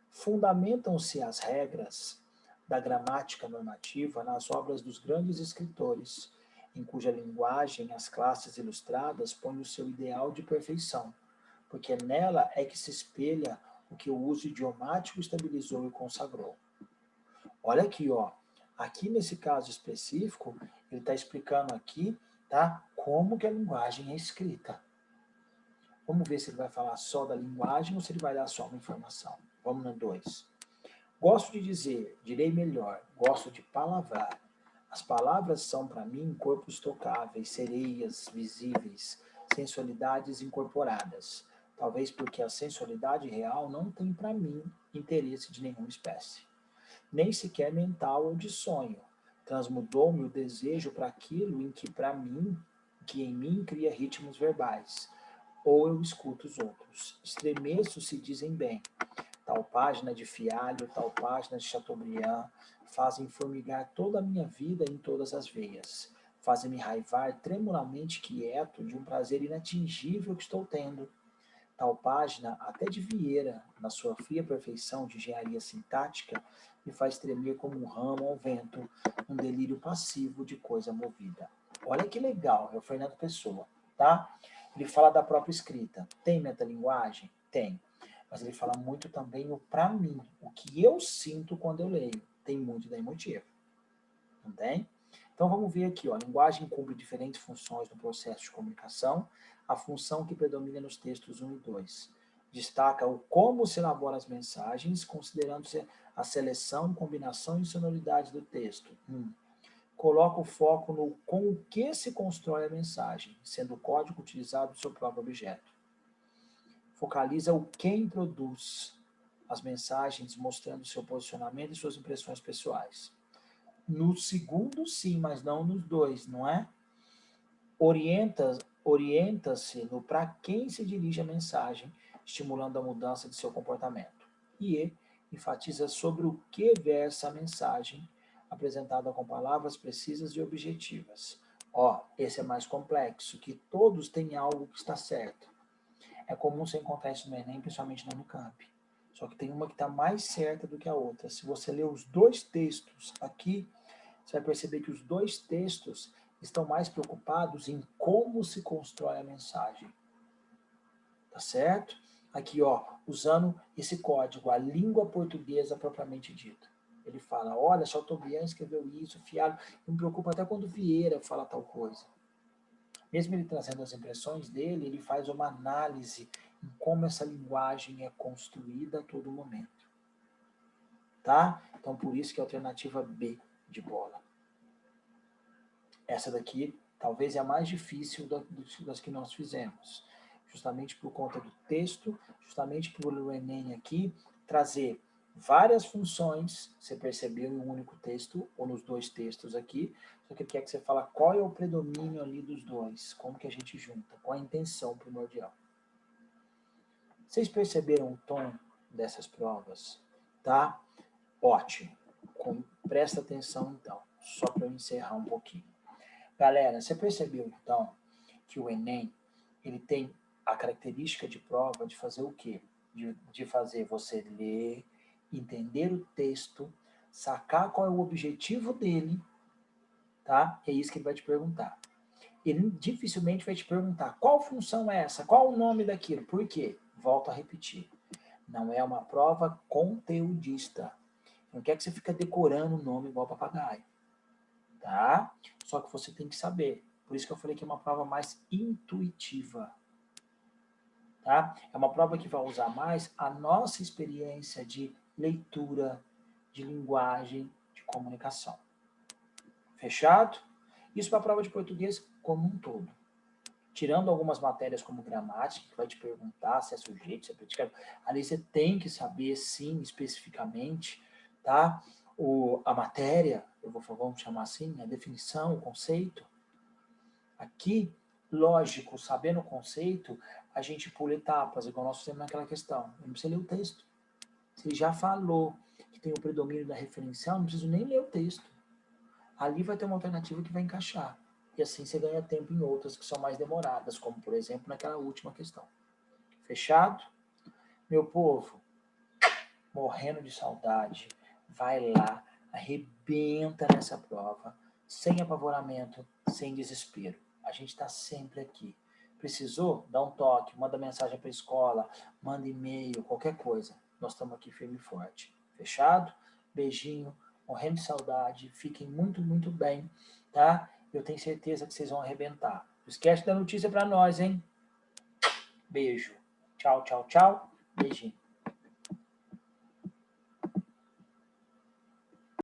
Fundamentam-se as regras da gramática normativa nas obras dos grandes escritores, em cuja linguagem as classes ilustradas põem o seu ideal de perfeição, porque nela é que se espelha o que o uso idiomático estabilizou e consagrou. Olha aqui, ó. Aqui nesse caso específico, ele está explicando aqui, tá, como que a linguagem é escrita. Vamos ver se ele vai falar só da linguagem ou se ele vai dar só uma informação. Vamos no 2. Gosto de dizer, direi melhor, gosto de palavrar. As palavras são para mim corpos tocáveis, sereias visíveis, sensualidades incorporadas. Talvez porque a sensualidade real não tem para mim interesse de nenhuma espécie, nem sequer mental ou de sonho. Transmudou-me o desejo para aquilo em que para mim, que em mim cria ritmos verbais. Ou eu escuto os outros. Estremeço se dizem bem. Tal página de Fialho, tal página de Chateaubriand, fazem formigar toda a minha vida em todas as veias. Fazem-me raivar tremulamente quieto de um prazer inatingível que estou tendo. Tal página, até de Vieira, na sua fria perfeição de engenharia sintática, me faz tremer como um ramo ao vento, um delírio passivo de coisa movida. Olha que legal, é o Fernando Pessoa, tá? Ele fala da própria escrita. Tem metalinguagem? Tem. Mas ele fala muito também o pra mim, o que eu sinto quando eu leio. Tem muito da emotiva. Não tem? Então vamos ver aqui, ó, a linguagem cumpre diferentes funções no processo de comunicação. A função que predomina nos textos 1 e 2 destaca o como se elabora as mensagens, considerando-se a seleção, combinação e sonoridade do texto. Coloca o foco no com o que se constrói a mensagem, sendo o código utilizado do seu próprio objeto. Focaliza o quem produz as mensagens, mostrando seu posicionamento e suas impressões pessoais. No segundo, sim, mas não nos dois, não é? Orienta-se no para quem se dirige a mensagem, estimulando a mudança de seu comportamento. E enfatiza sobre o que versa a mensagem, apresentada com palavras precisas e objetivas. Esse é mais complexo, que todos têm algo que está certo. É comum você encontrar isso no Enem, principalmente na Unicamp. Só que tem uma que está mais certa do que a outra. Se você ler os 2 textos aqui, você vai perceber que os 2 textos estão mais preocupados em como se constrói a mensagem. Tá certo? Aqui, ó, usando esse código, a língua portuguesa propriamente dita. Ele fala, olha, Chateaubriand escreveu isso, Fialho. Eu me preocupo até quando Vieira fala tal coisa. Mesmo ele trazendo as impressões dele, ele faz uma análise em como essa linguagem é construída a todo momento. Tá? Então, por isso que é a alternativa B de bola. Essa daqui talvez é a mais difícil das que nós fizemos. Justamente por conta do texto, justamente por o Enem aqui trazer várias funções, você percebeu em um único texto, ou nos dois textos aqui, só que ele quer que você fale qual é o predomínio ali dos dois, como que a gente junta, qual a intenção primordial. Vocês perceberam o tom dessas provas? Tá? Ótimo. Presta atenção então, só para eu encerrar um pouquinho. Galera, você percebeu então que o Enem, ele tem a característica de prova de fazer o quê? De fazer você ler, entender o texto, sacar qual é o objetivo dele, tá? É isso que ele vai te perguntar. Ele dificilmente vai te perguntar qual função é essa, qual o nome daquilo, por quê? Volto a repetir, não é uma prova conteudista. Não quer que você fique decorando o nome igual papagaio, tá? Só que você tem que saber. Por isso que eu falei que é uma prova mais intuitiva, tá? É uma prova que vai usar mais a nossa experiência de leitura, de linguagem, de comunicação. Fechado? Isso para a prova de português como um todo. Tirando algumas matérias como gramática, que vai te perguntar se é sujeito, se é predicado, ali você tem que saber, sim, especificamente, tá? A matéria, vamos chamar assim, a definição, o conceito. Aqui, lógico, sabendo o conceito, a gente pula etapas, igual nós fizemos naquela questão. Não precisa ler o texto. Se ele já falou que tem o predomínio da referencial, não preciso nem ler o texto. Ali vai ter uma alternativa que vai encaixar. E assim você ganha tempo em outras que são mais demoradas, como, por exemplo, naquela última questão. Fechado? Meu povo, morrendo de saudade, vai lá, arrebenta nessa prova, sem apavoramento, sem desespero. A gente está sempre aqui. Precisou? Dá um toque, manda mensagem para a escola, manda e-mail, qualquer coisa. Nós estamos aqui firme e forte. Fechado? Beijinho, morrendo de saudade, fiquem muito, muito bem, tá? Eu tenho certeza que vocês vão arrebentar. Não esquece da notícia para nós, hein? Beijo. Tchau, tchau, tchau. Beijinho.